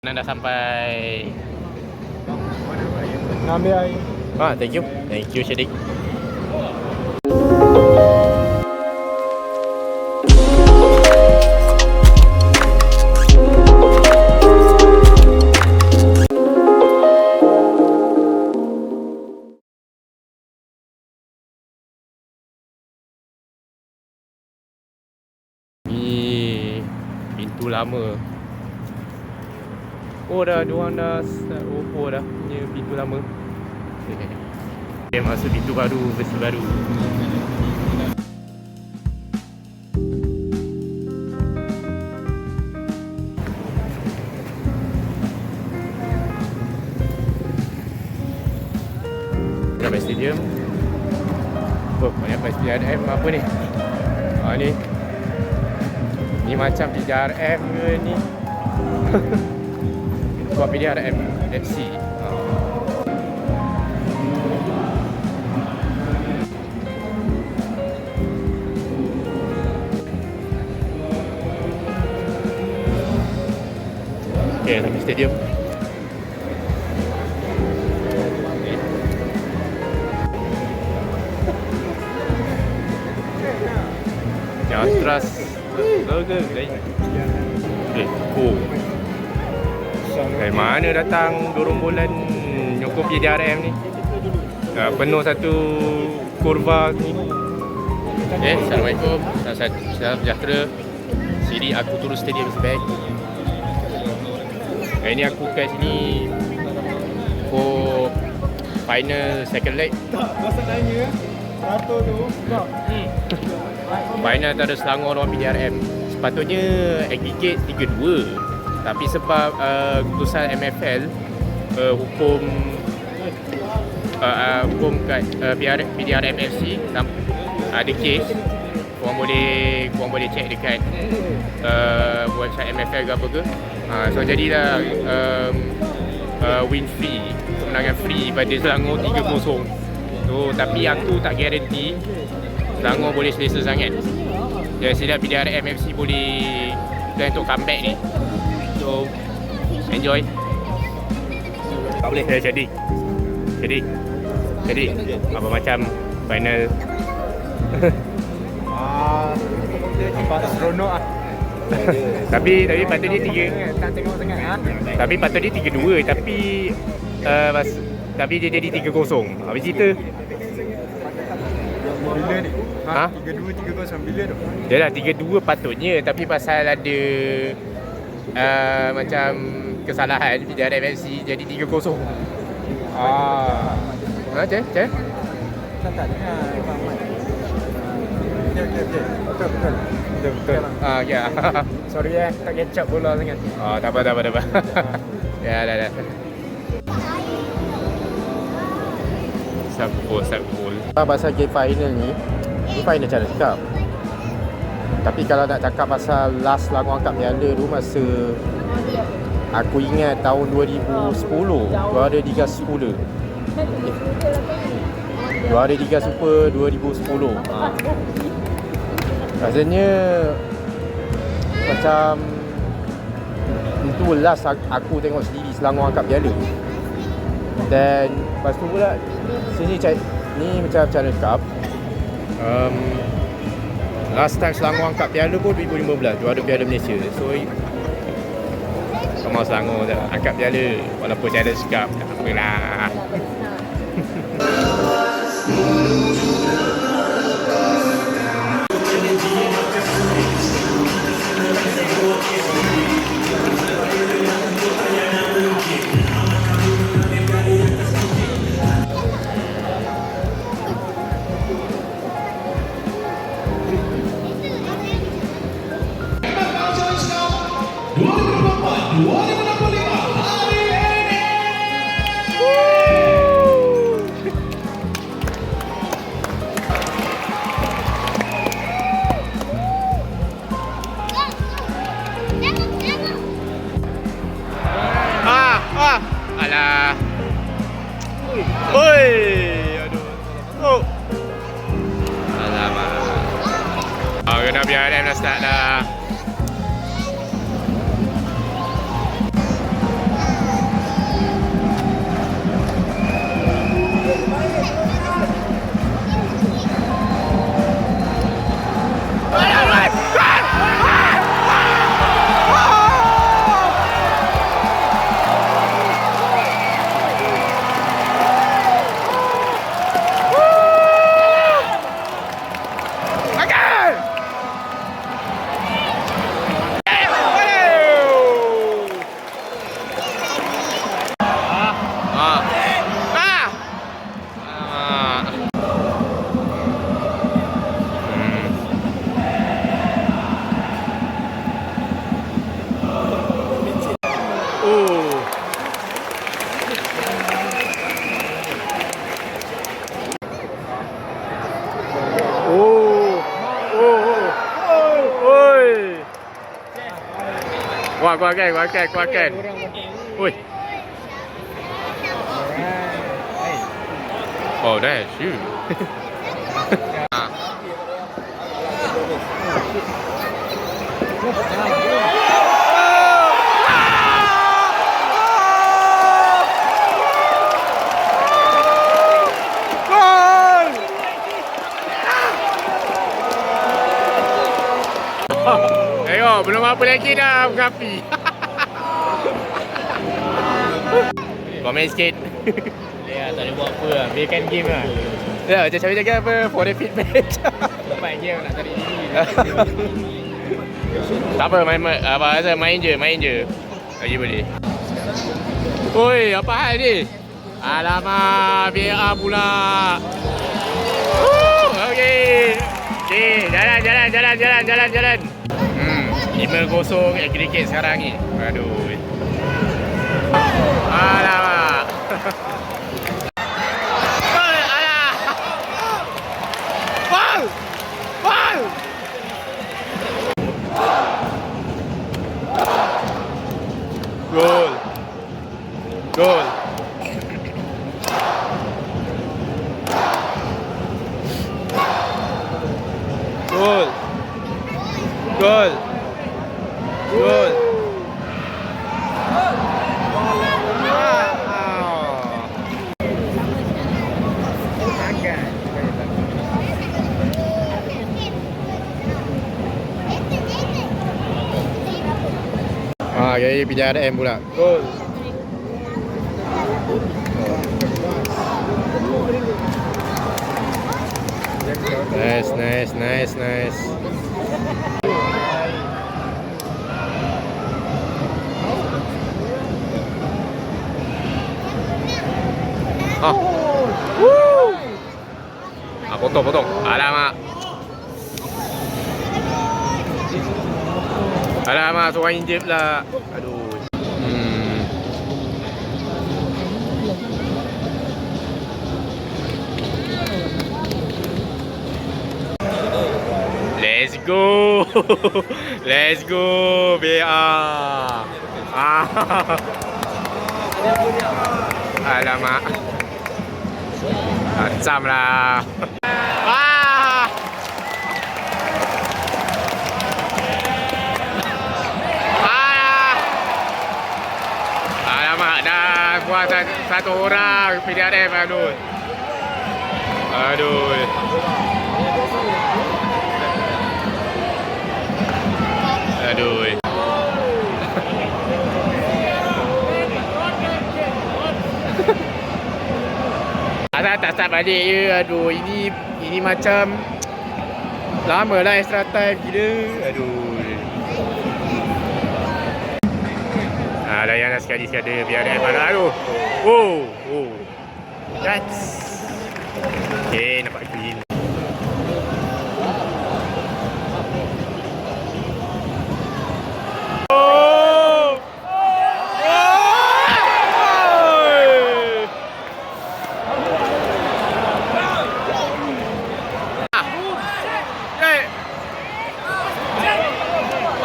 Dah sampai. Nak ambil air. Thank you. Thank you, Syadik. Ni pintu lama. Oh dah, diorang dah start opo dah punya pintu lama. Okay, masuk pintu baru, versi baru. Sampai stadium. Oh, banyak PDRM apa ni? Ni macam PDRM ke ni? Buat PDRM FC. Okay, sampai stadium. Yang teras burger guys. Oh. Dari mana datang gerombolan nyokong PDRM ni? Penuh satu kurva ni. Assalamualaikum. Salam sejahtera. Sini aku turun stadium back. Hari ni aku kat sini for final second leg. Masa tanya Rato tu Final antara Selangor lawan PDRM. Sepatutnya aggregate 3-2. Tapi sebab keputusan MFL hukum kat PDRM FC ada kes, korang boleh check dekat website MFL ke apa ke. So jadilah win free, kemenangan free pada Selangor 3-0. So tapi yang tu tak garanti Selangor boleh selesa sangat. Jadi silap PDRM FC boleh plan untuk comeback ni. So enjoy. Tak boleh jadi apa macam final. nampak seronok ah. tapi patut dia 3. Tak tengok sangat ah. Tapi patut dia 3-2 tapi dia jadi 3-0. Apa cerita? Bila ni? 3-2 3-0 bila tu? Yalah 3-2 patutnya, tapi pasal ada macam kesalahan PDRM FC jadi 3-0. Macam Tak dengar Muhammad. Betul. Ya. Sorry tak kecap bola sangat. Tak apa. Ya dah. Sabul. Pasal game final ni final macam mana cakap. Tapi kalau nak cakap pasal last Selangor angkat piala tu masa aku ingat tahun 2010, juara Liga 10. Juara Liga Super 2010. Rasanya macam itu last aku tengok sendiri Selangor angkat piala. Dan lepas tu pula sini ni macam Cup. Last time Selangor angkat piala pun 2015, juara Piala Malaysia. So sama Selangor dah angkat piala walaupun Challenge Cup, tak apalah. Alah. Oi. Aduh. Oh. Alamak. Kena biar dah start dah. kuatkan. Oi. Oh, dah shoot. Tengok, belum apa lagi dah mengapi. Kau main sikit. Ya, tak boleh buat apa lah. Biarkan game lah. Ya, macam cakap jaga apa? For the feedback. Lepas game nak tarik diri. Tak apa, main je. Lagi boleh. Oi, apa hal ni? Alamak, VAR pula. Okey. Okey, jalan. 5-0 aggregate sekarang ni. Aduh. Alamak. Alah. Wow. Gol. Gol. Jadi pindah RM pula. Gol. Nice. Potong. Alamak, seorang injek pula. Aduh. Let's go, VAR. Alamak. Macam lah. Alamak, dah buat satu orang PDRM. Aduh. Tak start balik je. Aduh, ini macam lama lah extra time gila. Aduh. Layan lah sekali-sekala biar ada mana. Aduh. Oh. That's. Okay, nampak clean.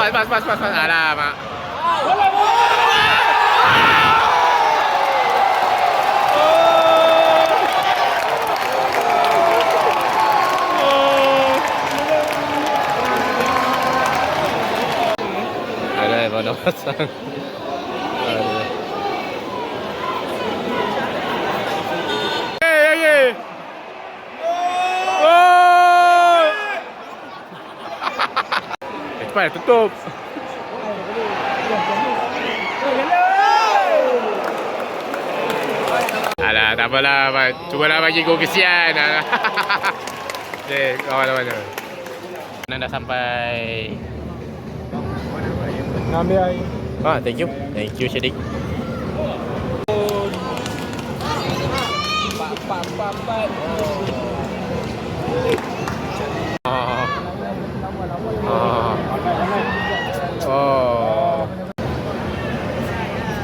Pas. Alamak. Ada mana pasang. Hey. Cepat tutup. Alah, tak apalah. Cubalah bagi gol kesian. Okay, kawan-kawan. Dah sampai. Ambil air. Thank you. Thank you, Syadik. Empat.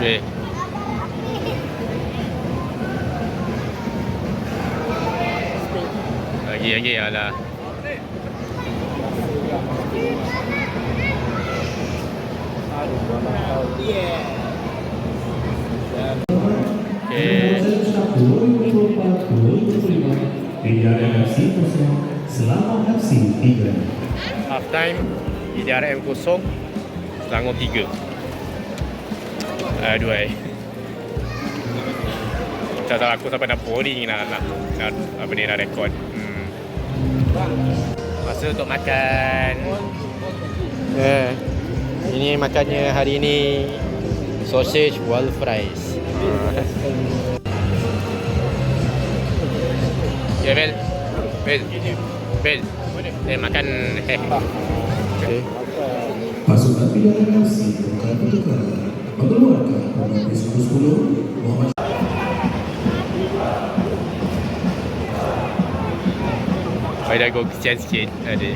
Okay. Lagi alah. Aduh. Okay. Half time PDRM 0, Selangor 3. Aduh tak tahu aku sampai nak boring nak apa ni, nak rekod. Masa untuk makan. Ini makannya hari ini sausage wall fries. Ya Bel. Makan okay. Pasukan pilihan MC mengeluarkan pemain 10 Muhammad. Dah go kesian sikit ada.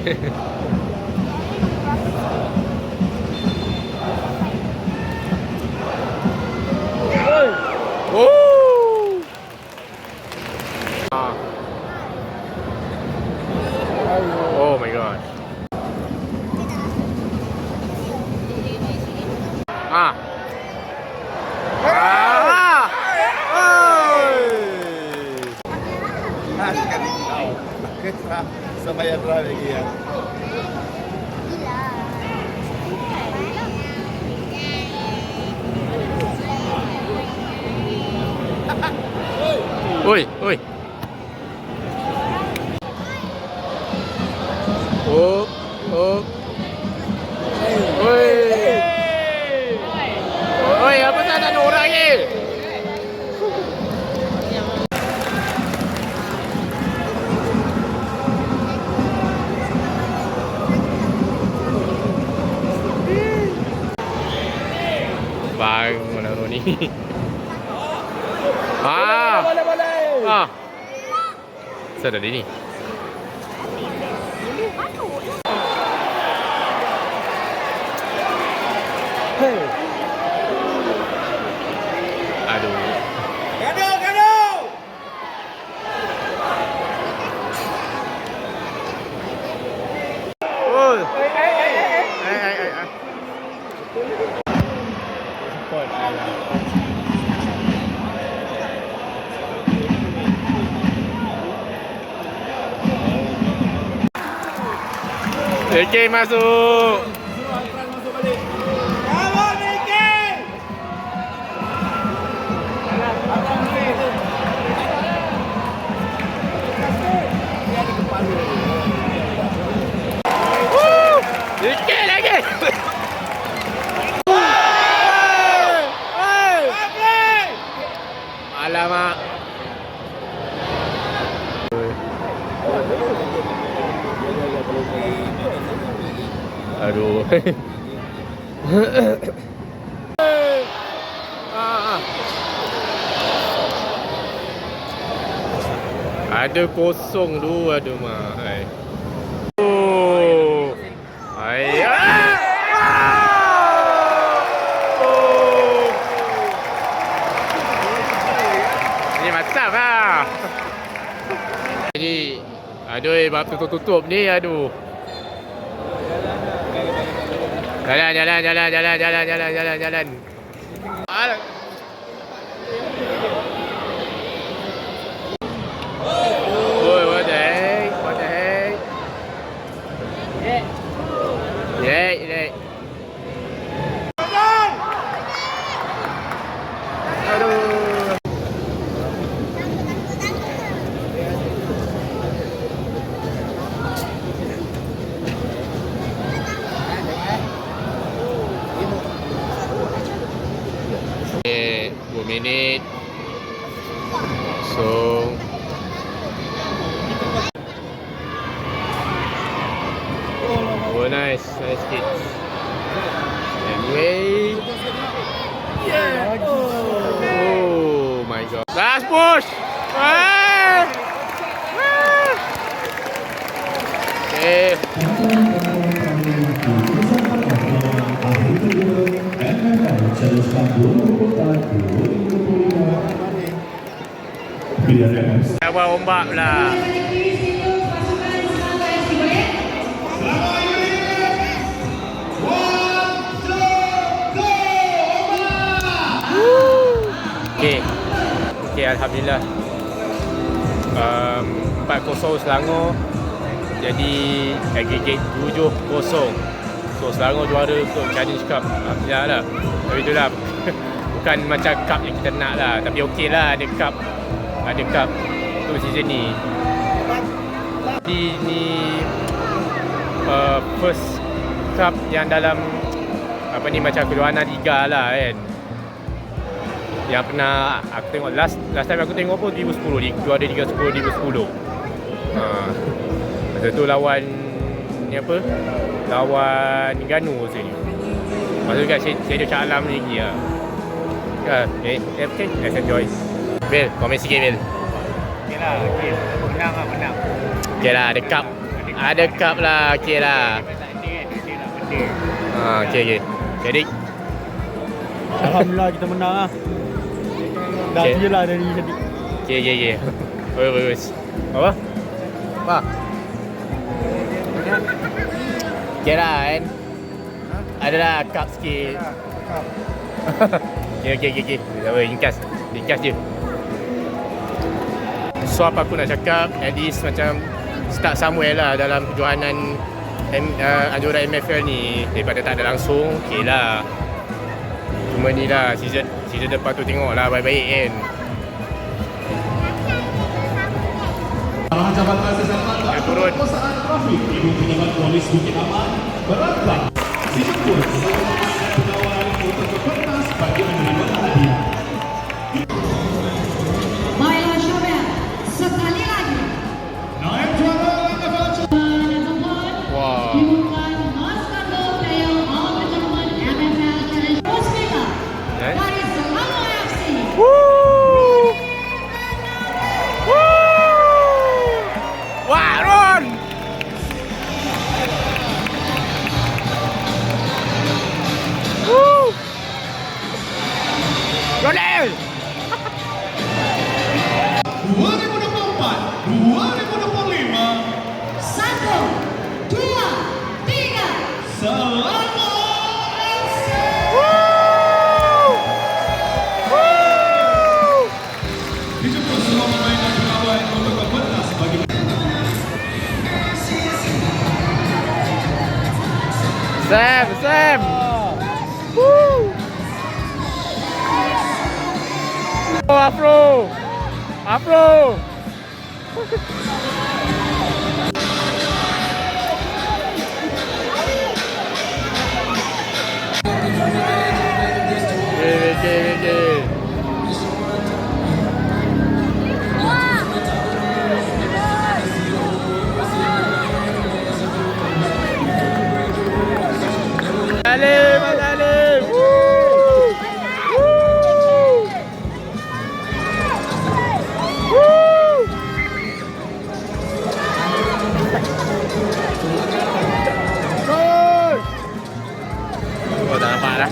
Oh. Oh my god. Sampai yang lagi ya. Oi. Oh. Oi, apa tak ada orang ni? Bangun orang ni. Boleh. Sedar ni. Aduh. Gaduh. Oh. Eke masuk. Eke lagi. Alamak. Aduh. Ada kosong tu, aduh mai. Oh. Ni macam ah. Jadi aduh, bab tutup ni, aduh. Jalan. Oh, what the heck? Yeah. Aduh. Okay, 2 minit. So nice kids. Anyway, oh my god, last push. Okay. Awal ombak lah. Okey. Okey, alhamdulillah. 4-0 Selangor. Jadi aggregate 7-0. So Selangor juara untuk Challenge Cup. Alhamdulillah lah. Tapi itulah bukan macam cup yang kita nak lah. Tapi okey lah ada cup. Ada cup untuk season ni. Ni first cup yang dalam apa ni macam kejohanan liga lah kan. Yang pernah aku tengok last time aku tengok pun 2010 juara Liga 10 2010. Masa tu lawan ni apa? Lawan Ganu sini. Masa tu kat Stadium Shah Alam lagi lah. Okay, let's enjoy. Bil, komen sikit Bil. Okey lah, okey. Menang lah, menang. Okay lah, ada cup. Ada cup lah, okay lah. Tak ada kan, dia nak benda. Okay. Jadi, Alhamdulillah kita menang lah. Dah Okay. je lah dari tadi. okay. Bagus. Apa? Apa? Okay lah kan. Adalah cup sikit. Okay. Ringkas je. So apa aku nak cakap, at least macam start somewhere lah dalam kejohanan anjuran MFL ni. Daripada tak ada langsung, okay lah. Cuma ni lah, season depan tu tengok lah baik-baik kan. Jabatan Kesihatan Dia turun. Penguasaan Trafik Ibu Pejabat Polis Bukit Aman berangkat dijemput dengan penawaran untuk kertas bagi menerima hadiah. Baiklah Syabel, sekali lagi. Naib juara NFL Wah. Diumumkan Mas Karlo Player of the Tournament MFL Challenge Post Speaker dari Selangor FC. Wah, Ron! Ronel! 2024-2025 1, 2, 3. Selangor FC. Dijemput semua pemain dan pegawai untuk berpentas bagi Sam! Woo! Oh, Afro! Okay. Alim! Woo! Oh, tak nampak dah.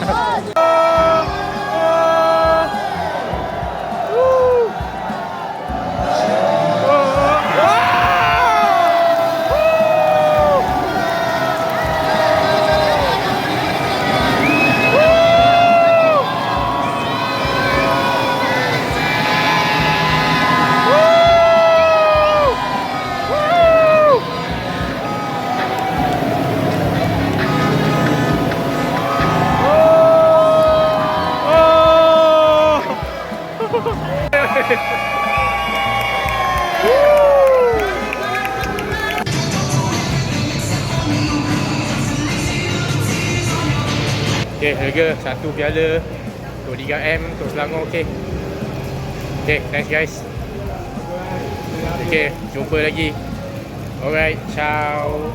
Okay, harga satu piala untuk Liga M untuk Selangor. Okay, thanks guys. Okay, jumpa lagi. Alright, ciao.